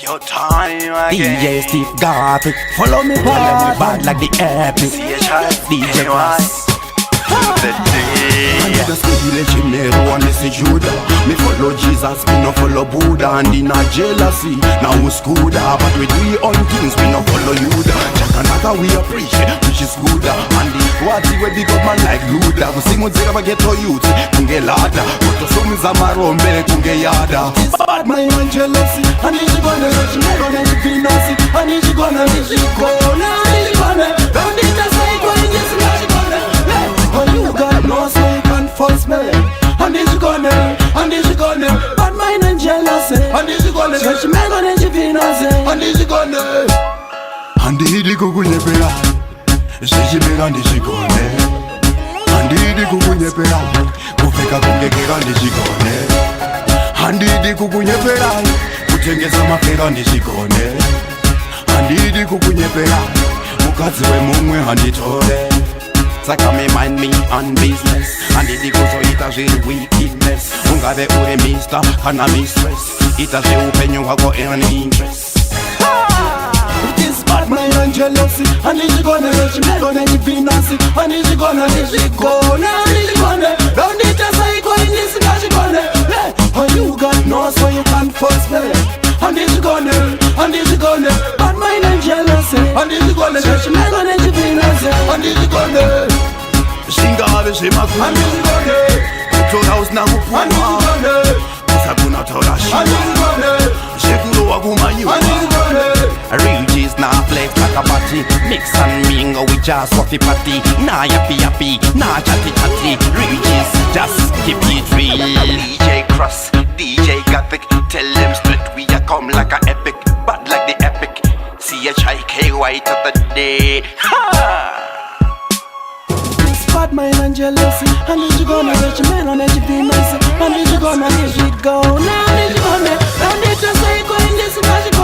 Your time again. DJ Steve Garfield, follow me bad like the epic. DJ Cross. And the steady legionnaire one is a Judah. Me follow Jesus, me no follow Buddha. And in a jealousy, now we Scooda. But with we on things, we no follow Yuda. Jack another we appreciate, which is good. And the what's the way big up man like Luda. We sing with zero get to youth, kunge lada. But to some zamarombe, kunge yada. It's bad my own jealousy. And if you gonna let you gonna be nasty. And if you gonna let you go, now if you gonna don't need to say go in this life. But you got no so you can't force me. And this you gonna, bad mind and jealousy. And this you gonna, stretch me gonna you be nasty. And this you gonna, and the hidi kukunye pera, stretch me gonna you gonna. And the hidi kukunye pera, kufika kungekera you gonna. And the hidi kukunye pera, kutengeza mapera you gonna. And the hidi kukunye pera, mukazi we mumwe handitore. Saka me mind me on business. And the goes so it has real wickedness. Ungave ure mister, kana mistress. It has you open you have got any interest. It is bad mind and jealousy. And if you gonna let you gonna be nasty. And if you gonna let you go, now if you gonna don't need to say go in this cause you gonna. And you got no so you can't force me. And if you gonna, bad mind and jealousy. And if you gonna let you gonna be nasty. And if you gonna Singale shemaku and if you gonna Kutora usna kupuma Kusakuna tora shima and if you gonna Shekuro wagumayu and if you gonna Real G's na flex like a party. Mix and mingle with jazz coffee party. Nah yappy, nah chatty. Real G's just keep it real. DJ Cross, DJ Gothic. Tell them straight we a come like a epic. Bad like the epic. CHIKY to the day. Ha! Bad mind and jealousy. And if you gonna let your man on it, you be nice. And if you gonna let you go, now if you gonna don't need to say go in this magic.